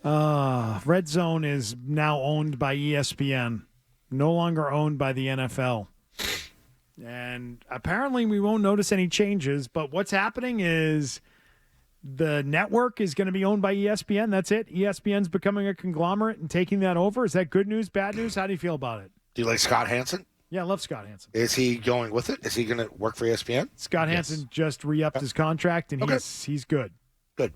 Redzone is now owned by ESPN, no longer owned by the NFL. And apparently we won't notice any changes, but what's happening is the network is going to be owned by ESPN. That's it. ESPN's becoming a conglomerate and taking that over. Is that good news, bad news? How do you feel about it? Do you like Scott Hansen? Yeah, I love Scott Hansen. Is he going with it? Is he going to work for ESPN? Scott Hansen just re-upped his contract, and he's good. Good.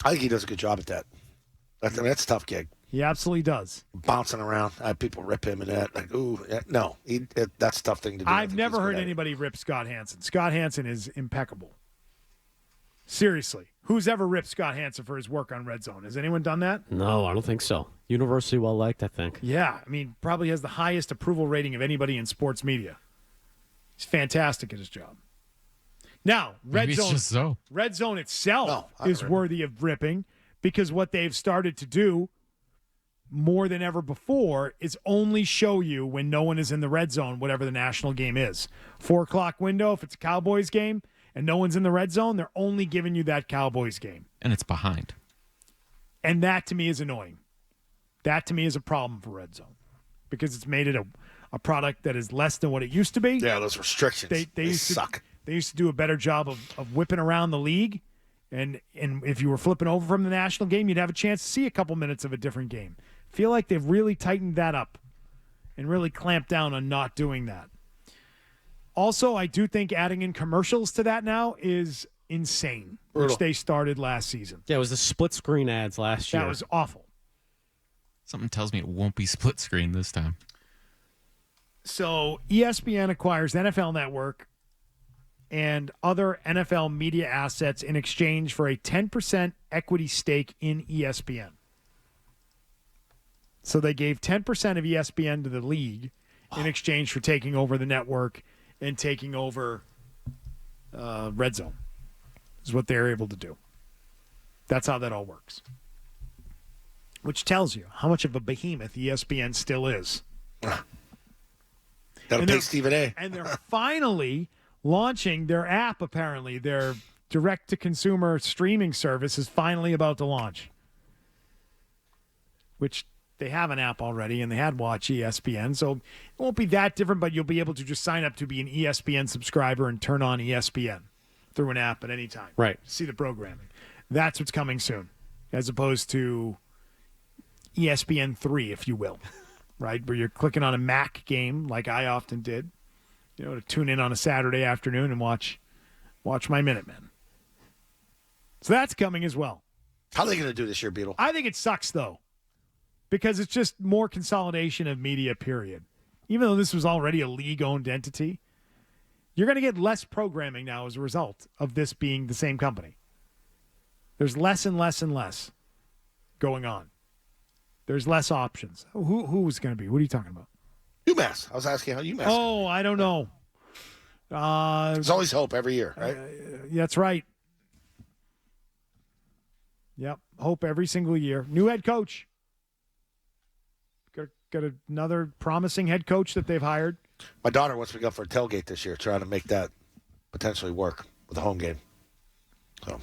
I think he does a good job at that. That's a tough gig. He absolutely does. Bouncing around. People rip him and that. Like, ooh, no. That's a tough thing to do. I've never heard anybody rip Scott Hansen. Scott Hansen is impeccable. Seriously. Who's ever ripped Scott Hansen for his work on Redzone? Has anyone done that? No, I don't think so. Universally well-liked, I think. Yeah. I mean, probably has the highest approval rating of anybody in sports media. He's fantastic at his job. Now, Redzone itself is worthy of ripping because what they've started to do more than ever before is only show you when no one is in the red zone, whatever the national game is. 4 o'clock window, if it's a Cowboys game and no one's in the red zone, they're only giving you that Cowboys game. And it's behind. And that to me is annoying. That to me is a problem for Red Zone because it's made it a product that is less than what it used to be. Yeah, those restrictions. They suck. They used to do a better job of whipping around the league. And if you were flipping over from the national game, you'd have a chance to see a couple minutes of a different game. Feel like they've really tightened that up and really clamped down on not doing that. Also, I do think adding in commercials to that now is insane, which they started last season. Yeah, it was the split screen ads last year. That was awful. Something tells me it won't be split screen this time. So ESPN acquires NFL Network and other NFL media assets in exchange for a 10% equity stake in ESPN. So they gave 10% of ESPN to the league in exchange for taking over the network and taking over Red Zone. Is what they're able to do. That's how that all works. Which tells you how much of a behemoth ESPN still is. That'll pay Stephen A. And they're finally launching their app, apparently. Their direct-to-consumer streaming service is finally about to launch. Which they have an app already, and they had Watch ESPN, so it won't be that different, but you'll be able to just sign up to be an ESPN subscriber and turn on ESPN through an app at any time. Right. See the programming. That's what's coming soon, as opposed to ESPN 3, if you will, right? Where you're clicking on a Mac game, like I often did, to tune in on a Saturday afternoon and watch my Minutemen. So that's coming as well. How are they going to do this year, Beetle? I think it sucks, though, because it's just more consolidation of media, period. Even though this was already a league-owned entity, you're going to get less programming now as a result of this being the same company. There's less and less and less going on. There's less options. Who's going to be? What are you talking about? UMass. I was asking how UMass. Oh, I don't know. There's always hope every year, right? That's right. Yep, hope every single year. New head coach. Got another promising head coach that they've hired. My daughter wants me to go for a tailgate this year, trying to make that potentially work with a home game. So.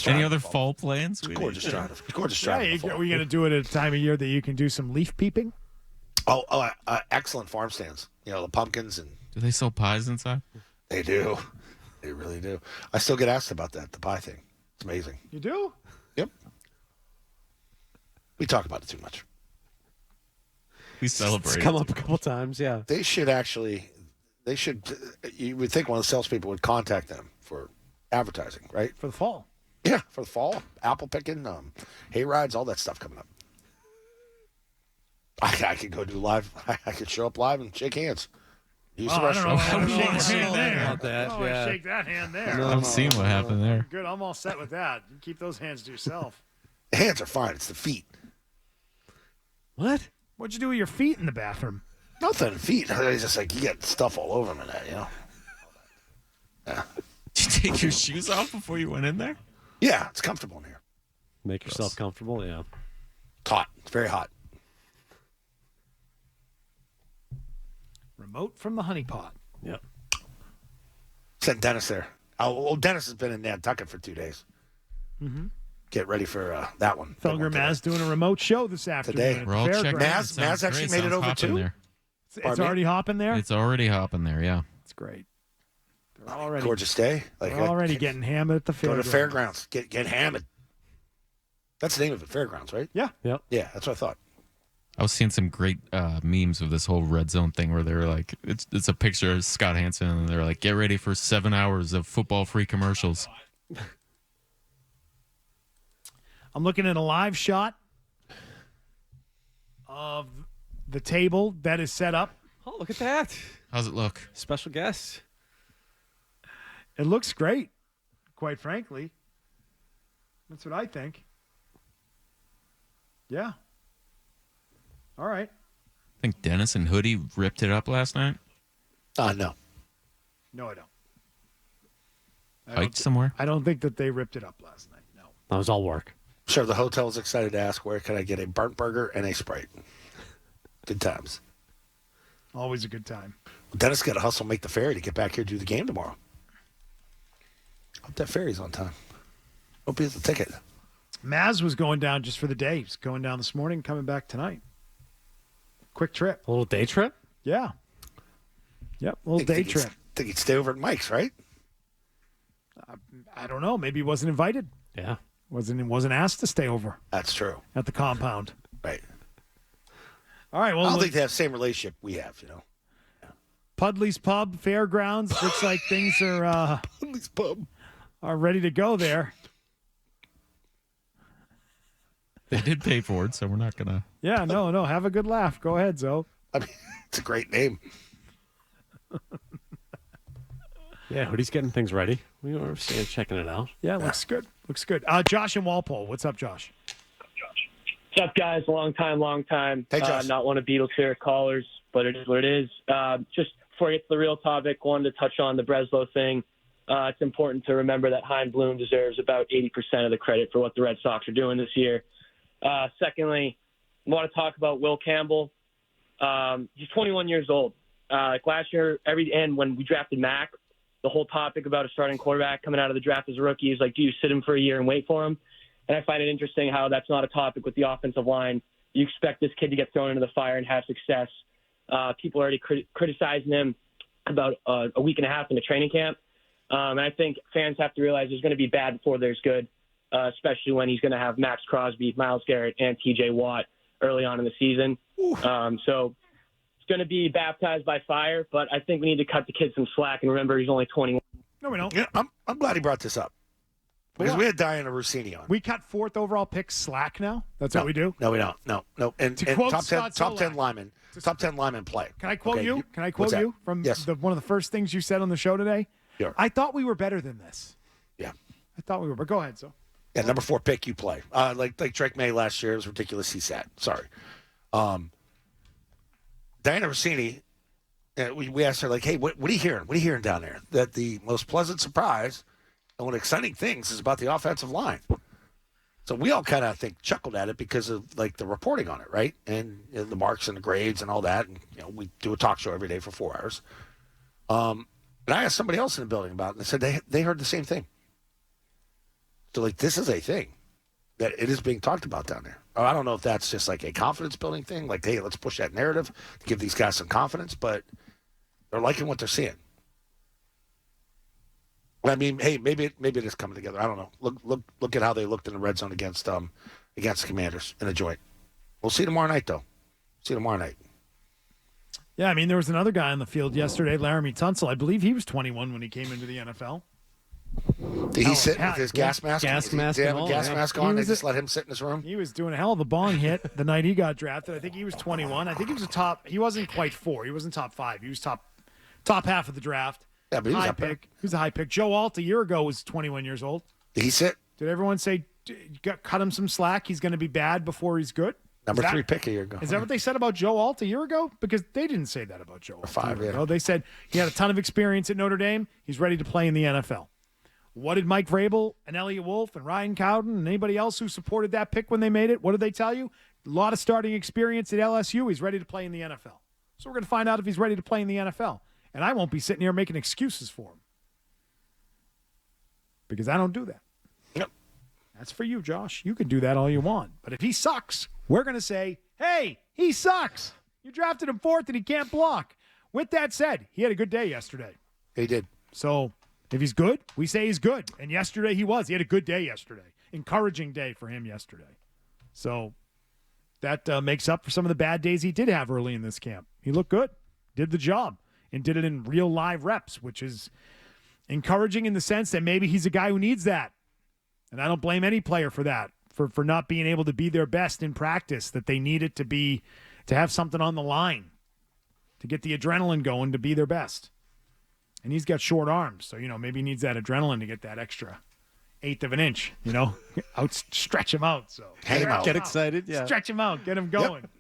Any other fall plans? Gorgeous drive. Yeah, are we going to do it at a time of year that you can do some leaf peeping? Excellent farm stands. The pumpkins. And do they sell pies inside? They do. They really do. I still get asked about that, the pie thing. It's amazing. You do? Yep. We talk about it too much. We celebrate. It's come up a couple times, yeah. They should. You would think one of the salespeople would contact them for advertising, right? For the fall. Yeah, for the fall. Apple picking, hay rides, all that stuff coming up. I could go do live. I could show up live and shake hands. Use the restroom. I don't know. Shake that hand there. I'm seeing what happened there. Good. I'm all set with that. You keep those hands to yourself. The hands are fine. It's the feet. What? What'd you do with your feet in the bathroom? Nothing. Feet. It's just like you get stuff all over them and that, Yeah. Did you take your shoes off before you went in there? Yeah, it's comfortable in here. Make yourself comfortable, yeah. It's hot. It's very hot. Remote from the honeypot. Yep. Sent Dennis there. Dennis has been in Nantucket for 2 days. Mm-hmm. get ready for that one. Felger Maz doing a remote show this afternoon. Today. We're all checking. Maz actually made it over too. There. It's already hopping there? It's already hopping there, yeah. It's great. They're already gorgeous day. They're already getting hammered at the fairgrounds. Go to fairgrounds. Get hammered. That's the name of it, fairgrounds, right? Yeah. Yep. Yeah, that's what I thought. I was seeing some great memes of this whole red zone thing where they're like, it's a picture of Scott Hansen, and they're like, get ready for 7 hours of football-free commercials. I'm looking at a live shot of the table that is set up. Oh, look at that. How's it look? Special guest. It looks great, quite frankly. That's what I think. Yeah. All right. I think Dennis and Hoodie ripped it up last night. No. No, I don't. Hiked somewhere? I don't think that they ripped it up last night. No. That was all work. Sure, the hotel's excited to ask, where can I get a burnt burger and a Sprite? Good times. Always a good time. Dennis got to hustle, make the ferry to get back here to do the game tomorrow. Hope that ferry's on time. Hope he has a ticket. Maz was going down just for the day. He's going down this morning, coming back tonight. Quick trip. A little day trip? Yeah. Yep, a little day trip. Think he'd stay over at Mike's, right? I don't know. Maybe he wasn't invited. Yeah. Wasn't asked to stay over That's true. at the compound. Right. All right. Well, I don't think they have the same relationship we have, Pudley's Pub, Fairgrounds. Looks like things are Pudley's Pub are ready to go there. They did pay for it, so we're not going to. Yeah, no. Have a good laugh. Go ahead, Zoe. I mean, it's a great name. Yeah, Hoodie's getting things ready. We were checking it out. Yeah, looks good. Looks good. Josh in Walpole. What's up, Josh? What's up, guys? Long time. Hey, Josh. Not one of Beatles' favorite callers, but it is what it is. Just before I get to the real topic, wanted to touch on the Breslow thing. It's important to remember that Hein Bloom deserves about 80% of the credit for what the Red Sox are doing this year. Secondly, I want to talk about Will Campbell. He's 21 years old. Like last year, and when we drafted Mac, the whole topic about a starting quarterback coming out of the draft as a rookie is like, do you sit him for a year and wait for him? And I find it interesting how that's not a topic with the offensive line. You expect this kid to get thrown into the fire and have success. People are already criticizing him about a week and a half in the training camp. And I think fans have to realize there's going to be bad before there's good, especially when he's going to have Max Crosby, Myles Garrett, and T.J. Watt early on in the season. So it's going to be baptized by fire, but I think we need to cut the kid some slack. And remember, he's only 21. No, we don't. Yeah, I'm glad he brought this up. Because we had Diana Rossini on. We cut 4th overall pick slack now? That's what we do? No, we don't. No. And top 10 linemen. Top 10 linemen play. Can I quote you? Can I quote you from one of the first things you said on the show today? Sure. I thought we were better than this. Yeah. I thought we were. But go ahead, so. Yeah, number 4 pick, you play. Like Drake May last year, it was ridiculous. He sat. Sorry. Diana Rossini, we asked her, like, hey, what are you hearing? What are you hearing down there? That the most pleasant surprise and one of the exciting things is about the offensive line. So we all kind of, I think, chuckled at it because of, like, the reporting on it, right? And the marks and the grades and all that. And, we do a talk show every day for 4 hours. And I asked somebody else in the building about it, and they said they heard the same thing. So, like, this is a thing that it is being talked about down there. I don't know if that's just like a confidence-building thing, like, hey, let's push that narrative to give these guys some confidence, but they're liking what they're seeing. I mean, hey, maybe it is coming together. I don't know. Look at how they looked in the red zone against the Commanders in a joint. We'll see tomorrow night, though. Yeah, I mean, there was another guy on the field yesterday, Laramie Tunsil. I believe he was 21 when he came into the NFL. Did he sit with his gas mask? Gas mask Did he have and a all, gas yeah. mask on? They just let him sit in his room? He was doing a hell of a bong hit the night he got drafted. I think he was 21. I think he was he wasn't quite 4. He wasn't top 5. He was top half of the draft. Yeah, but he was high up there. pick. He was a high pick. Joe Alt a year ago was 21 years old. Did he sit? Did everyone say cut him some slack? He's going to be bad before he's good? Number 3 pick a year ago. Is that what they said about Joe Alt a year ago? Because they didn't say that about Joe Alt. 5, yeah. They said he had a ton of experience at Notre Dame. He's ready to play in the NFL. What did Mike Vrabel and Elliott Wolf and Ryan Cowden and anybody else who supported that pick when they made it, what did they tell you? A lot of starting experience at LSU. He's ready to play in the NFL. So we're going to find out if he's ready to play in the NFL. And I won't be sitting here making excuses for him. Because I don't do that. Yep. That's for you, Josh. You can do that all you want. But if he sucks, we're going to say, hey, he sucks. You drafted him 4th and he can't block. With that said, he had a good day yesterday. He did. So if he's good, we say he's good. And yesterday he was. He had a good day yesterday. Encouraging day for him yesterday. So that makes up for some of the bad days he did have early in this camp. He looked good, did the job, and did it in real live reps, which is encouraging in the sense that maybe he's a guy who needs that. And I don't blame any player for that, for not being able to be their best in practice, that they need it to have something on the line, to get the adrenaline going, to be their best. And he's got short arms, so, maybe he needs that adrenaline to get that extra 1/8 of an inch, stretch him out. So get excited, yeah. Stretch him out, get him going. Yep.